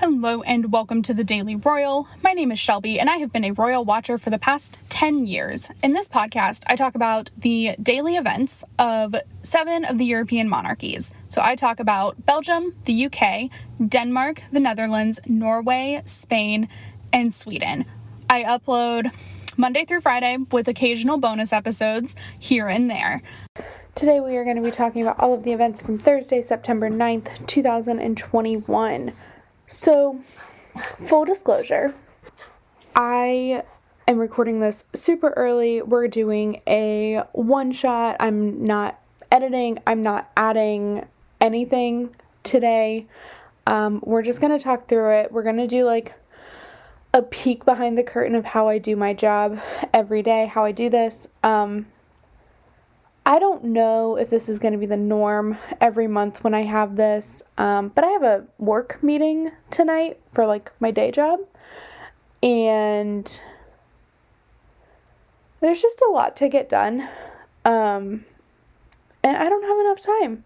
Hello and welcome to the Daily Royal. My name is Shelby and I have been a royal watcher for the past 10 years. In this podcast, I talk about the daily events of 7 of the European monarchies. So I talk about Belgium, the UK, Denmark, the Netherlands, Norway, Spain, and Sweden. I upload Monday through Friday with occasional bonus episodes here and there. Today we are going to be talking about all of the events from Thursday, September 9th, 2021. So, full disclosure, I am recording this super early. We're doing a one-shot. I'm not editing. I'm not adding anything today. We're just going to talk through it. We're going to do like a peek behind the curtain of how I do my job every day, how I do this. I don't know if this is going to be the norm every month when I have this, but I have a work meeting tonight for like my day job, and there's just a lot to get done, and I don't have enough time,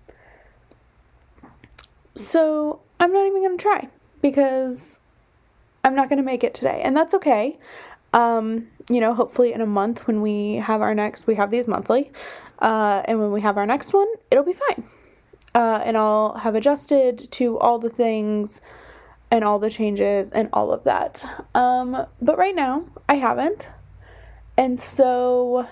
so I'm not even going to try, because I'm not going to make it today, and that's okay. Hopefully in a month when we have these monthly, and when we have our next one, it'll be fine. And I'll have adjusted to all the things and all the changes and all of that. But right now, I haven't. And so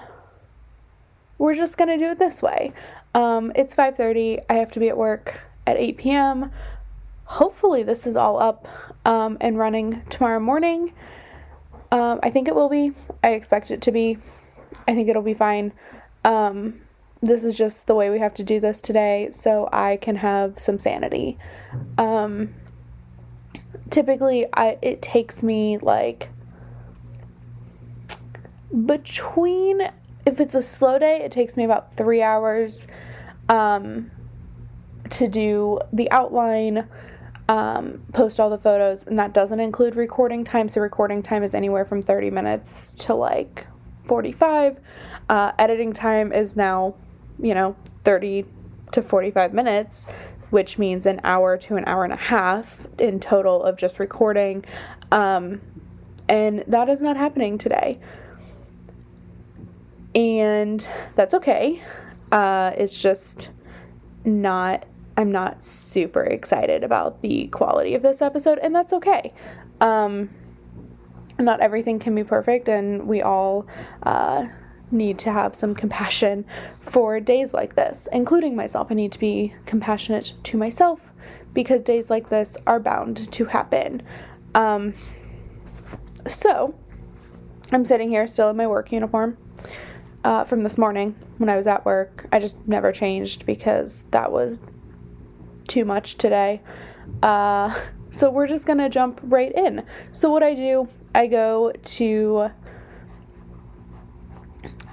we're just going to do it this way. It's 5:30. I have to be at work at 8 p.m. Hopefully this is all up and running tomorrow morning. I think it will be. I expect it to be. I think it'll be fine. This is just the way we have to do this today, so I can have some sanity. Typically, it takes me like if it's a slow day, it takes me about 3 hours, to do the outline, post all the photos, and that doesn't include recording time. So recording time is anywhere from 30 minutes to like 45. Editing time is now, 30 to 45 minutes, which means an hour to an hour and a half in total of just recording. And that is not happening today. And that's okay. It's just I'm not super excited about the quality of this episode, and that's okay. Not everything can be perfect, and we all need to have some compassion for days like this, including myself. I need to be compassionate to myself because days like this are bound to happen. So I'm sitting here still in my work uniform from this morning when I was at work. I just never changed because that was too much today. So we're just gonna jump right in. So what I do, I go to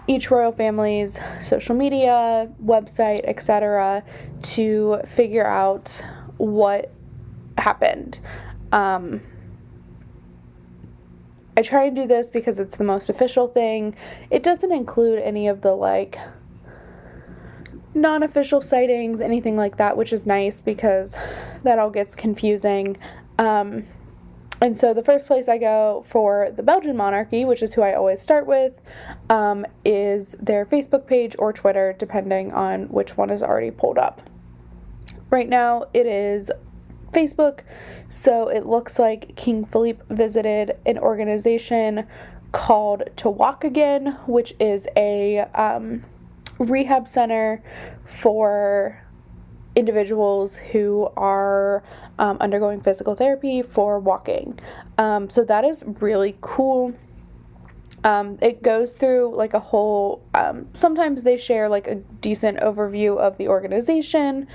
each royal family's social media, website, etc. to figure out what happened. I try and do this because it's the most official thing. It doesn't include any of the like non-official sightings, anything like that, which is nice because that all gets confusing. And so the first place I go for the Belgian monarchy, which is who I always start with, is their Facebook page or Twitter, depending on which one is already pulled up. Right now it is Facebook, so it looks like King Philippe visited an organization called To Walk Again, which is a rehab center for individuals who are undergoing physical therapy for walking. So that is really cool. It goes through like a whole, sometimes they share like a decent overview of the organization.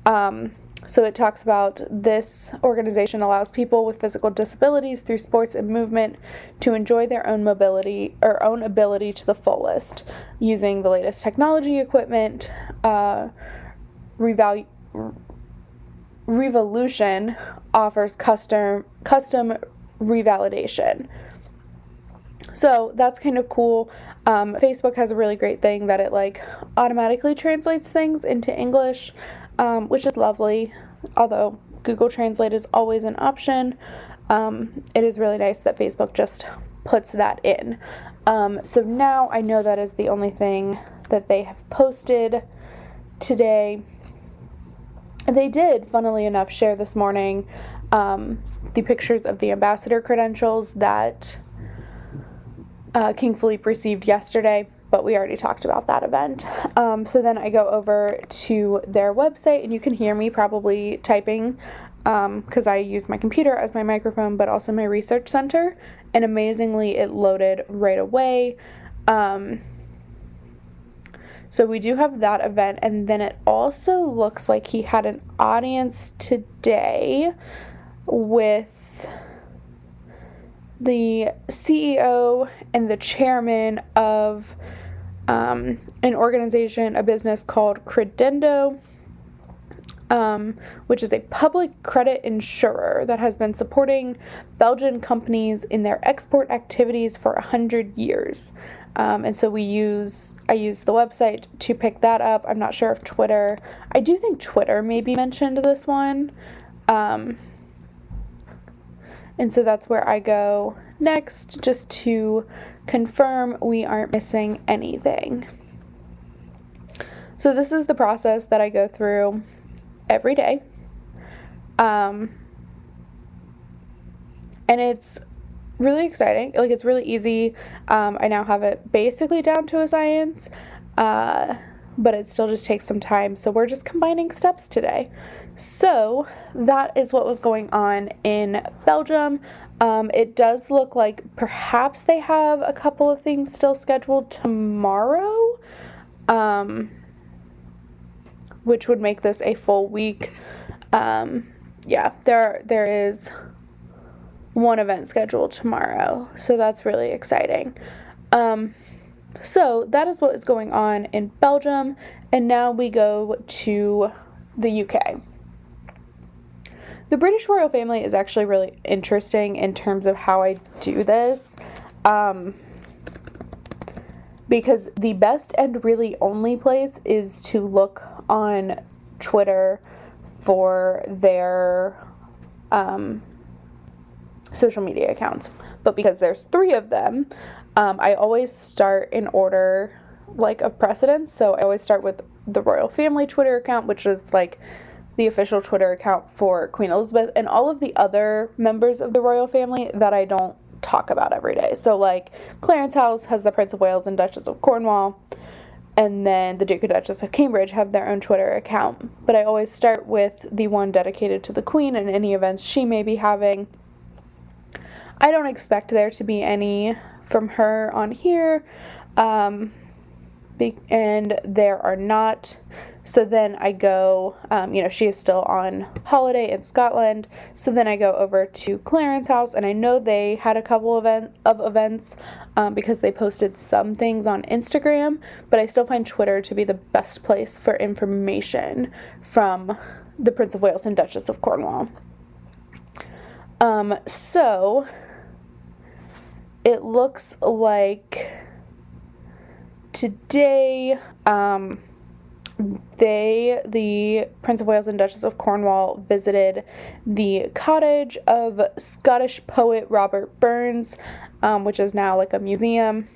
So it talks about this organization allows people with physical disabilities through sports and movement to enjoy their own mobility or own ability to the fullest using the latest technology equipment. Revolution offers custom revalidation. So that's kind of cool. Facebook has a really great thing that it like automatically translates things into English, which is lovely. Although Google Translate is always an option. It is really nice that Facebook just puts that in. So now I know that is the only thing that they have posted today. They did, funnily enough, share this morning the pictures of the ambassador credentials that King Philippe received yesterday, but we already talked about that event. So then I go over to their website, and you can hear me probably typing because I use my computer as my microphone, but also my research center, and amazingly it loaded right away. So we do have that event, and then it also looks like he had an audience today with the CEO and the chairman of an organization, a business called Credendo, which is a public credit insurer that has been supporting Belgian companies in their export activities for 100 years. And so I use the website to pick that up. I'm not sure if Twitter, I do think Twitter maybe mentioned this one. And so that's where I go next, just to confirm we aren't missing anything. So this is the process that I go through every day. And it's really exciting. Like, it's really easy. I now have it basically down to a science, but it still just takes some time. So we're just combining steps today. So that is what was going on in Belgium. It does look like perhaps they have a couple of things still scheduled tomorrow, which would make this a full week. Yeah, there is one event scheduled tomorrow, so that's really exciting. So that is what is going on in Belgium, and now we go to the UK. The British royal family is actually really interesting in terms of how I do this, because the best and really only place is to look on Twitter for their social media accounts. But because there's 3 of them, I always start in order, like, of precedence. So I always start with the royal family Twitter account, which is like the official Twitter account for Queen Elizabeth, and all of the other members of the royal family that I don't talk about every day. So, like, Clarence House has the Prince of Wales and Duchess of Cornwall, and then the Duke and Duchess of Cambridge have their own Twitter account. But I always start with the one dedicated to the Queen and any events she may be having. I don't expect there to be any from her on here, and there are not. So then I go, she is still on holiday in Scotland, so then I go over to Clarence House, and I know they had a couple of events because they posted some things on Instagram, but I still find Twitter to be the best place for information from the Prince of Wales and Duchess of Cornwall. So it looks like today, the Prince of Wales and Duchess of Cornwall visited the cottage of Scottish poet Robert Burns, which is now like a museum.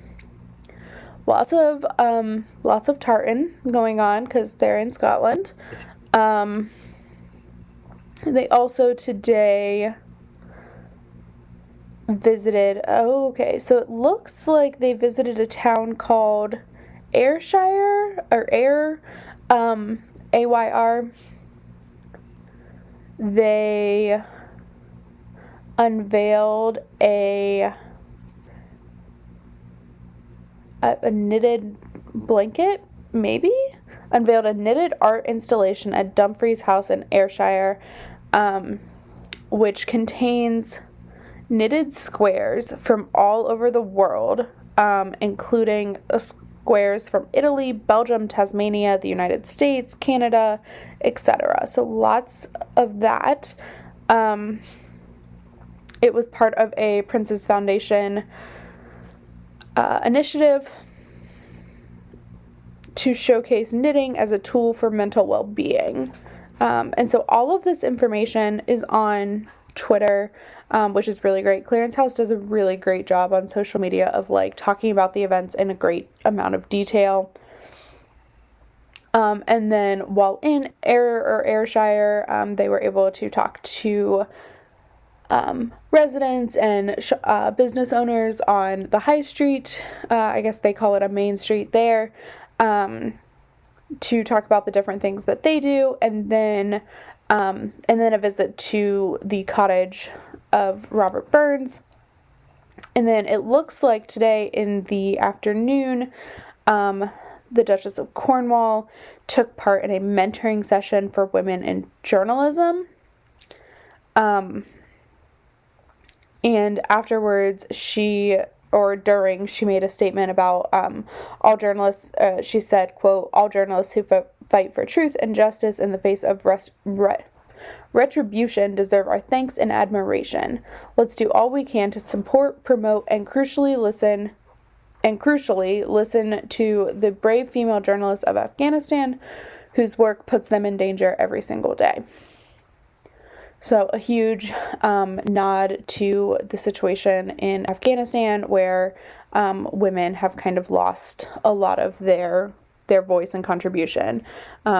Lots of tartan going on because they're in Scotland. They also today visited, so it looks like they visited a town called Ayrshire, or Ayr, AYR. They unveiled a knitted blanket, maybe? Unveiled a knitted art installation at Dumfries House in Ayrshire, which contains knitted squares from all over the world, including squares from Italy, Belgium, Tasmania, the United States, Canada, etc. So lots of that. It was part of a Prince's Foundation initiative to showcase knitting as a tool for mental well-being. And so all of this information is on Twitter, which is really great. Clearance House does a really great job on social media of like talking about the events in a great amount of detail. And then while in Ayrshire, they were able to talk to residents and business owners on the high street. I guess they call it a main street there, to talk about the different things that they do, and then a visit to the cottage of Robert Burns. And then it looks like today in the afternoon, the Duchess of Cornwall took part in a mentoring session for women in journalism. And afterwards, she made a statement about all journalists. She said, quote, "All journalists who fight for truth and justice in the face of retribution deserve our thanks and admiration. Let's do all we can to support, promote, and crucially listen to the brave female journalists of Afghanistan whose work puts them in danger every single day." So a huge nod to the situation in Afghanistan where women have kind of lost a lot of their voice and contribution.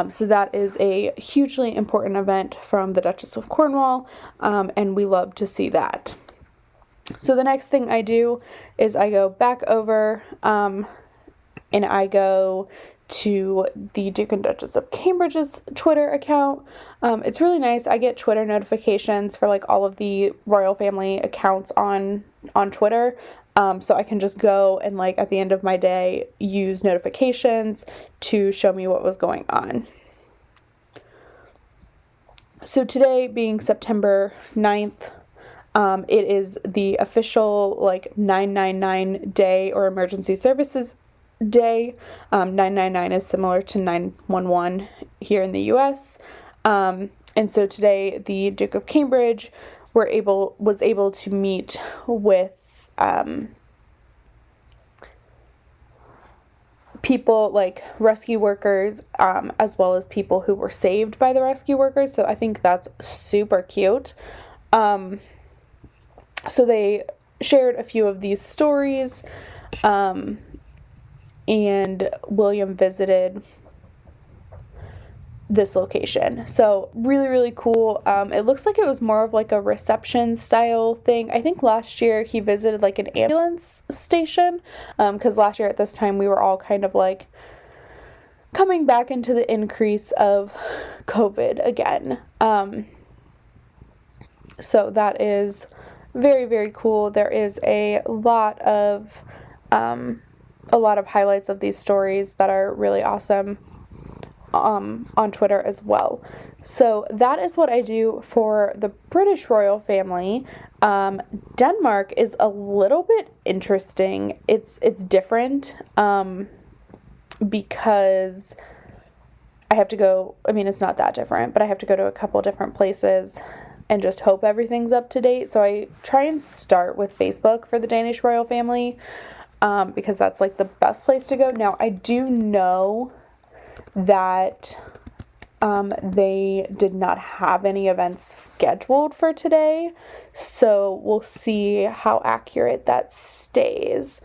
So that is a hugely important event from the Duchess of Cornwall, and we love to see that. So the next thing I do is I go back over and I go to the Duke and Duchess of Cambridge's Twitter account. It's really nice. I get Twitter notifications for like all of the royal family accounts on Twitter. So I can just go and like at the end of my day use notifications to show me what was going on. So today being September 9th, it is the official like 999 day or emergency services day. 999 is similar to 911 here in the US. And so today the Duke of Cambridge was able to meet with people like rescue workers, as well as people who were saved by the rescue workers. So I think that's super cute. So they shared a few of these stories, and William visited this location. So really, really cool. It looks like it was more of like a reception style thing. I think last year he visited like an ambulance station, because last year at this time we were all kind of like coming back into the increase of COVID again. So that is very, very cool. There is a lot of highlights of these stories that are really awesome on Twitter as well. So that is what I do for the British royal family. Denmark is a little bit interesting. It's different because I have to go, I mean, it's not that different, but I have to go to a couple different places and just hope everything's up to date. So I try and start with Facebook for the Danish royal family, because that's like the best place to go. Now, I do know that they did not have any events scheduled for today, so we'll see how accurate that stays.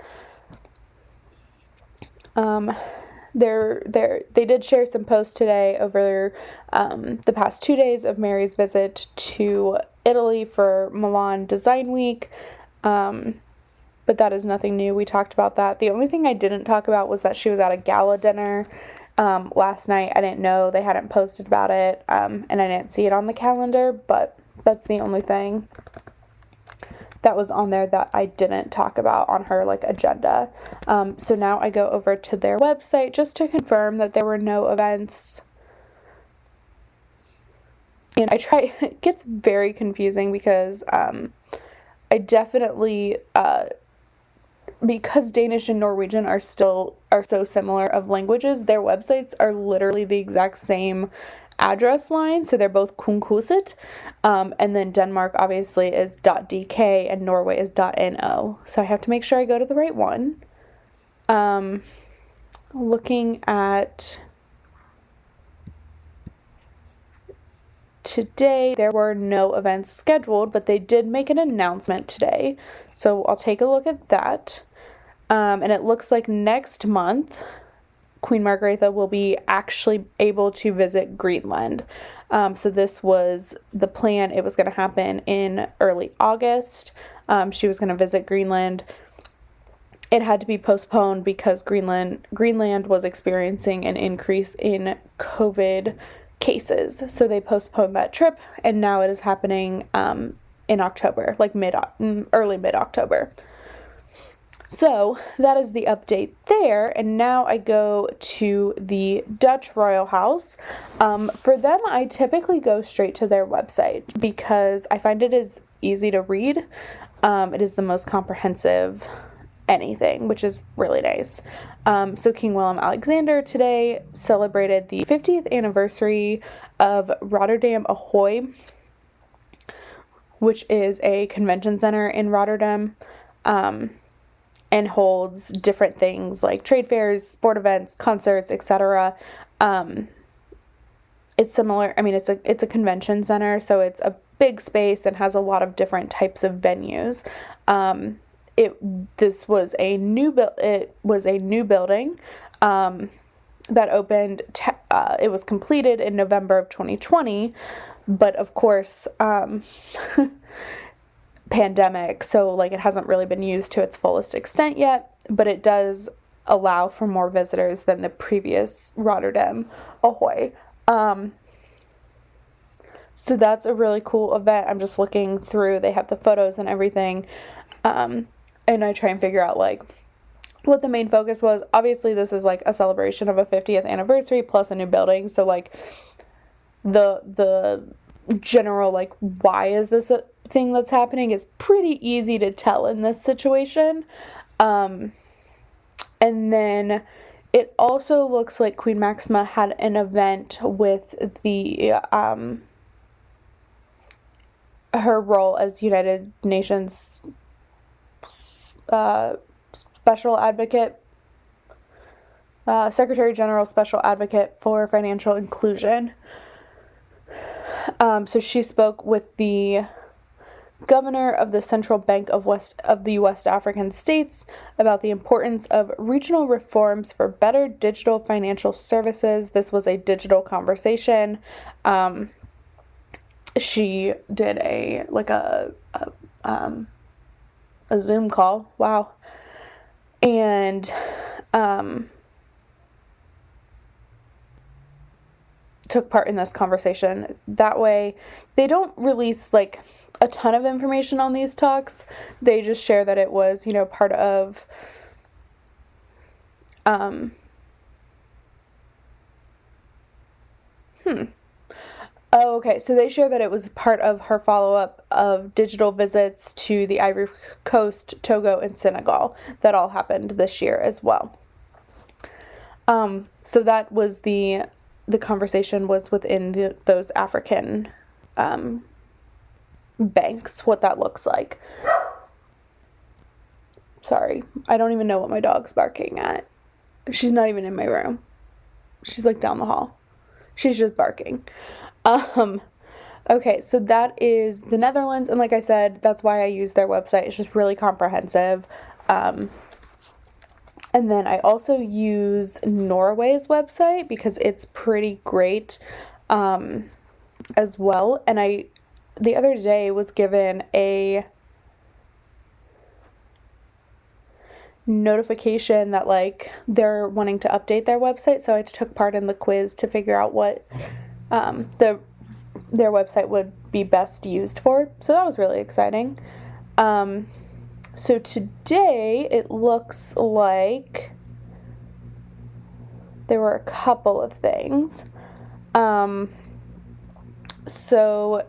They did share some posts today over the past 2 days of Mary's visit to Italy for Milan Design Week. But that is nothing new. We talked about that. The only thing I didn't talk about was that she was at a gala dinner last night. I didn't know they hadn't posted about it, and I didn't see it on the calendar, but that's the only thing that was on there that I didn't talk about on her like agenda. So now I go over to their website just to confirm that there were no events. And it gets very confusing because I definitely because Danish and Norwegian are so similar of languages, their websites are literally the exact same address line, so they're both Kunkuset, and then Denmark obviously is .dk and Norway is .no, so I have to make sure I go to the right one. Looking at today there were no events scheduled, but they did make an announcement today. So I'll take a look at that. And it looks like next month, Queen Margrethe will be actually able to visit Greenland. So this was the plan. It was going to happen in early August. She was going to visit Greenland. It had to be postponed because Greenland was experiencing an increase in COVID cases. So they postponed that trip, and now it is happening in October, like early mid-October. So that is the update there, and now I go to the Dutch Royal House. For them, I typically go straight to their website because I find it is easy to read. It is the most comprehensive anything, which is really nice. So King Willem-Alexander today celebrated the 50th anniversary of Rotterdam Ahoy, which is a convention center in Rotterdam, and holds different things like trade fairs, sport events, concerts, etc. It's similar. I mean, it's a convention center, so it's a big space and has a lot of different types of venues. This was a new building that opened. It was completed in November of 2020, but of course, pandemic. So like it hasn't really been used to its fullest extent yet, but it does allow for more visitors than the previous Rotterdam Ahoy. So that's a really cool event. I'm just looking through. They have the photos and everything. And I try and figure out like what the main focus was. Obviously this is like a celebration of a 50th anniversary plus a new building. So like the general like why is this a thing that's happening is pretty easy to tell in this situation. And then it also looks like Queen Maxima had an event with the her role as United Nations Special Advocate, Secretary General Special Advocate for Financial Inclusion. So she spoke with the governor of the Central Bank of the West African states about the importance of regional reforms for better digital financial services. This was a digital conversation. She did a Zoom call. Wow. And took part in this conversation. That way, they don't release like a ton of information on these talks. They just share that it was, part of Oh, okay. So they share that it was part of her follow-up of digital visits to the Ivory Coast, Togo, and Senegal that all happened this year as well. So that was the conversation was within those African banks, what that looks like. Sorry, I don't even know what my dog's barking at. She's not even in my room. She's like down the hall. She's just barking. Okay, so that is the Netherlands, and like I said, that's why I use their website. It's just really comprehensive. And then I also use Norway's website because it's pretty great as well. And I the other day was given a notification that like they're wanting to update their website, so I took part in the quiz to figure out what their website would be best used for. So that was really exciting. So today it looks like there were a couple of things. So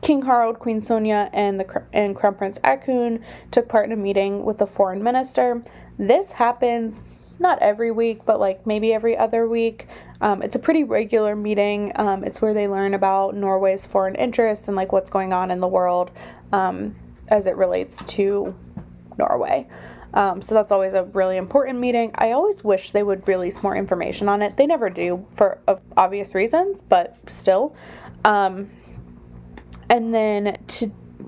King Harald, Queen Sonja, and Crown Prince Haakon took part in a meeting with the foreign minister. This happens not every week, but like maybe every other week. It's a pretty regular meeting. It's where they learn about Norway's foreign interests and like what's going on in the world as it relates to Norway. So that's always a really important meeting. I always wish they would release more information on it. They never do for obvious reasons, but still. And then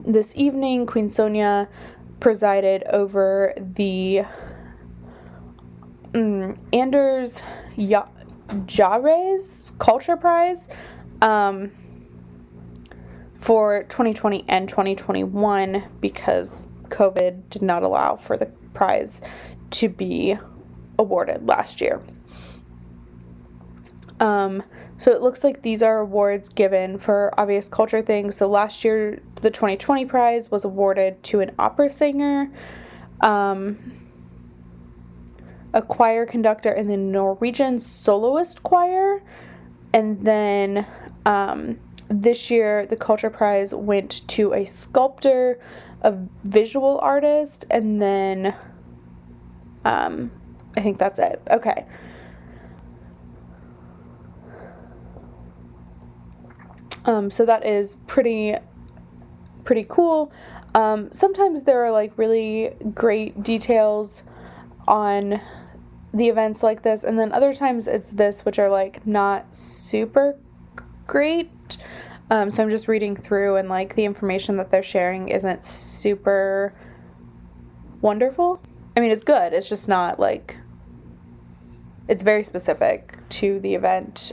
this evening, Queen Sonia presided over the Anders Jarez Culture Prize for 2020 and 2021 because COVID did not allow for the prize to be awarded last year. So it looks like these are awards given for obvious culture things. So last year, the 2020 prize was awarded to an opera singer, a choir conductor in the Norwegian Soloist Choir, and then this year the culture prize went to a sculptor, a visual artist, and then I think that's it. Okay. So that is pretty cool. Sometimes there are like really great details on the events like this, and then other times it's this, which are like not super great. So I'm just reading through, and like the information that they're sharing isn't super wonderful. I mean, it's good. It's just not like, it's very specific to the event,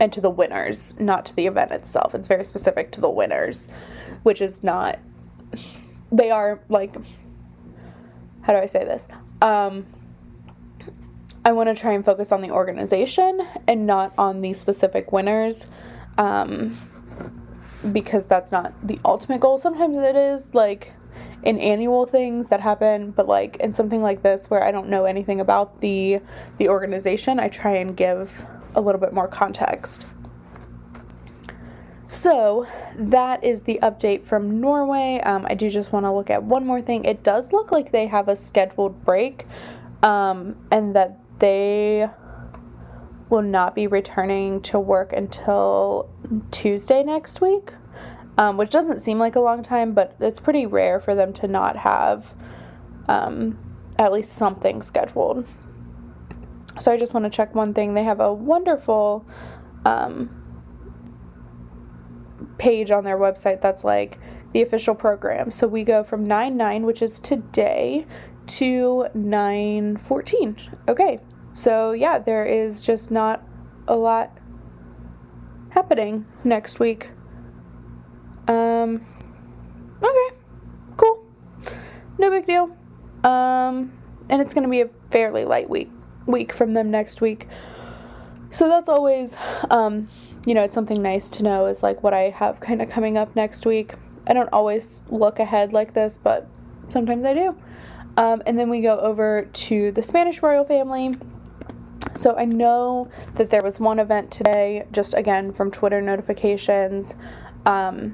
and to the winners, not to the event itself. It's very specific to the winners, which is not, they are like, how do I say this? I want to try and focus on the organization and not on the specific winners, because that's not the ultimate goal. Sometimes it is, like, in annual things that happen, but like in something like this where I don't know anything about the organization, I try and give a little bit more context. So that is the update from Norway. I do just want to look at one more thing. It does look like they have a scheduled break, and that they will not be returning to work until Tuesday next week, which doesn't seem like a long time, but it's pretty rare for them to not have at least something scheduled. So I just want to check one thing. They have a wonderful page on their website that's like the official program. So we go from 9/9, which is today, to 9/14. Okay. So yeah, there is just not a lot happening next week. Okay. Cool. No big deal. And it's going to be a fairly light week from them next week. So that's always, it's something nice to know is like what I have kind of coming up next week. I don't always look ahead like this, but sometimes I do. And then we go over to the Spanish royal family. So I know that there was one event today, just again from Twitter notifications. I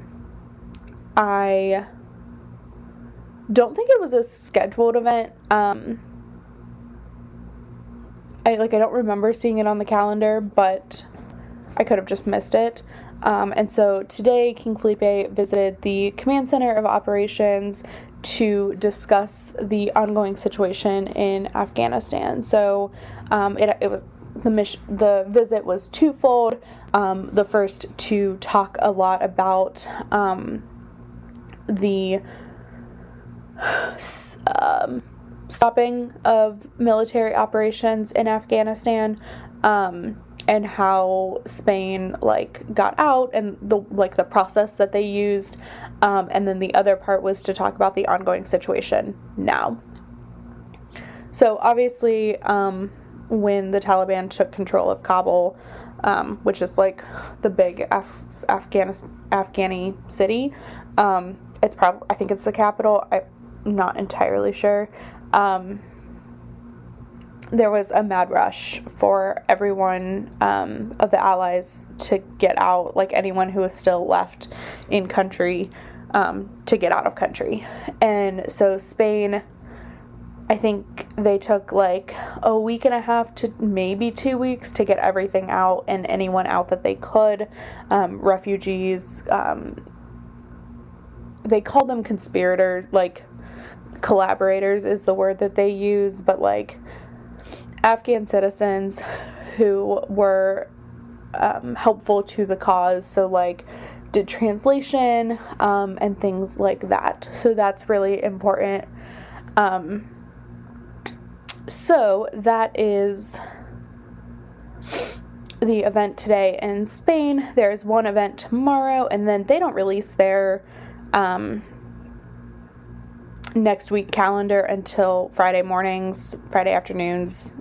don't think it was a scheduled event. I don't remember seeing it on the calendar, but I could have just missed it. And so today, King Felipe visited the Command Center of Operations to discuss the ongoing situation in Afghanistan. So it was the visit was twofold. The first to talk a lot about the stopping of military operations in Afghanistan, and how Spain got out and the process that they used, and then the other part was to talk about the ongoing situation now. So obviously, when the Taliban took control of Kabul, which is the big Afghani city, it's I think it's the capital. I'm not entirely sure. There was a mad rush for everyone of the allies to get out, anyone who was still left in country, to get out of country. And so Spain, I think they took a week and a half to maybe 2 weeks to get everything out and anyone out that they could. Refugees, they called them collaborators is the word that they use, but like Afghan citizens who were helpful to the cause, so like did translation and things like that. So that's really important. So that is the event today in Spain. There's one event tomorrow, and then they don't release their next week calendar until Friday mornings, Friday afternoons.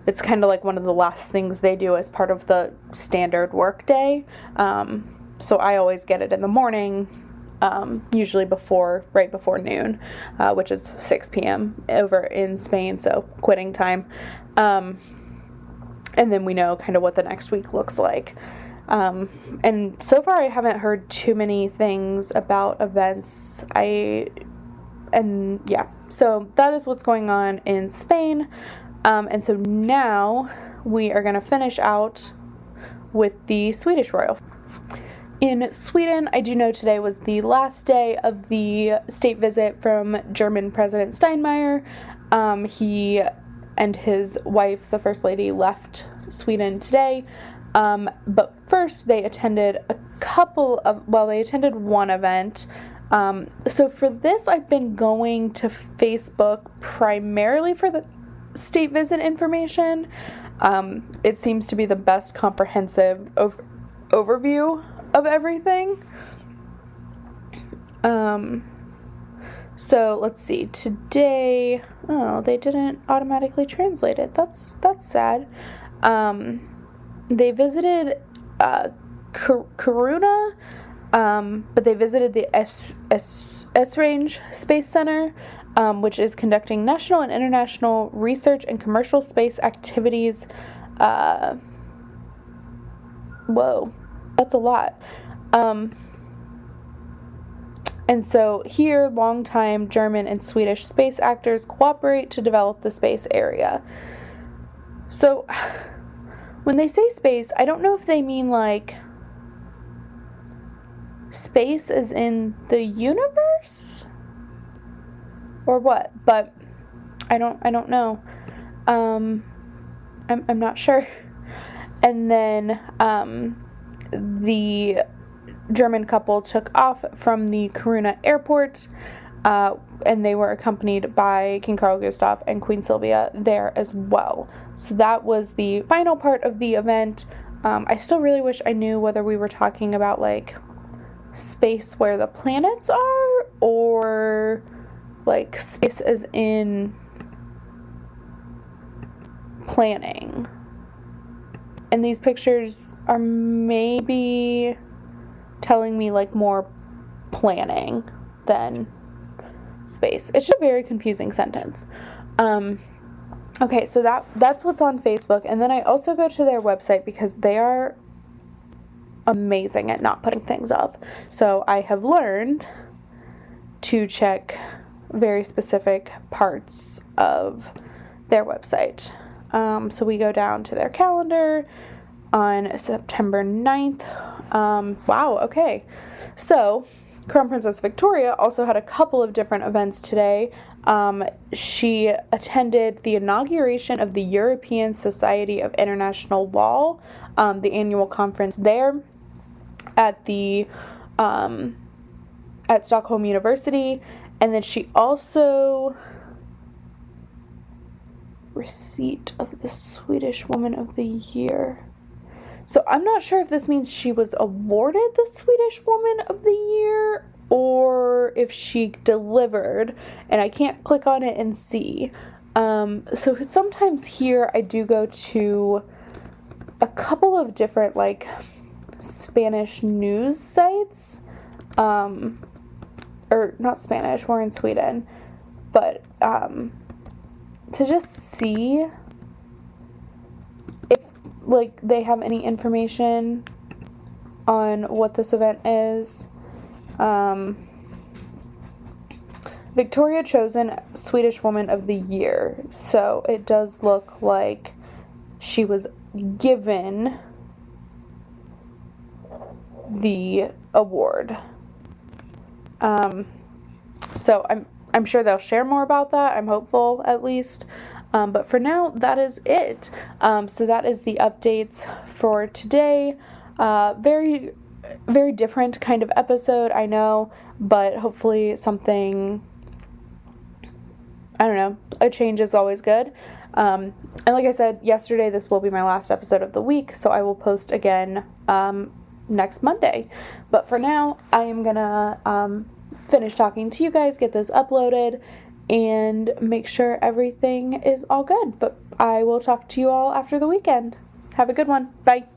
It's kind of like one of the last things they do as part of the standard work day. So I always get it in the morning, usually right before noon, which is 6 p.m. over in Spain, so quitting time. And then we know kind of what the next week looks like. And so far I haven't heard too many things about events. So that is what's going on in Spain. And so now we are going to finish out with the Swedish royal. In Sweden, I do know today was the last day of the state visit from German President Steinmeier. He and his wife, the First Lady, left Sweden today. But first they attended they attended one event. So for this, I've been going to Facebook primarily for the state visit information. It seems to be the best comprehensive overview of everything. So let's see. Today, they didn't automatically translate it. That's sad. They visited Kiruna, but they visited the Esrange Space Center, which is conducting national and international research and commercial space activities. Whoa, that's a lot. And so here, longtime German and Swedish space actors cooperate to develop the space area. So when they say space, I don't know if they mean like space as in the universe or what, but I don't know. I'm not sure. And then the German couple took off from the Kiruna airport, and they were accompanied by King Carl Gustaf and Queen Sylvia there as well. So that was the final part of the event. I still really wish I knew whether we were talking about like space where the planets are, or like space as in planning. And these pictures are maybe telling me like more planning than space. It's just a very confusing sentence. Okay, so that's what's on Facebook. And then I also go to their website because they are amazing at not putting things up. So I have learned to check very specific parts of their website. So we go down to their calendar on September 9th. Wow, okay. So Crown Princess Victoria also had a couple of different events today. She attended the inauguration of the European Society of International Law, the annual conference there at the at Stockholm University. And then she also receipt of the Swedish Woman of the Year. So I'm not sure if this means she was awarded the Swedish Woman of the Year or if she delivered, and I can't click on it and see. So sometimes here I do go to a couple of different like Spanish news sites, or not Spanish, we're in Sweden, but to just see if like they have any information on what this event is. Victoria chosen Swedish Woman of the Year, so it does look like she was given the award. So I'm sure they'll share more about that. I'm hopeful, at least. But for now, that is it. So that is the updates for today. Very, very different kind of episode, I know, but hopefully something, I don't know, a change is always good. And like I said yesterday, this will be my last episode of the week, so I will post again next Monday. But for now, I am gonna finish talking to you guys, get this uploaded, and make sure everything is all good. But I will talk to you all after the weekend. Have a good one. Bye.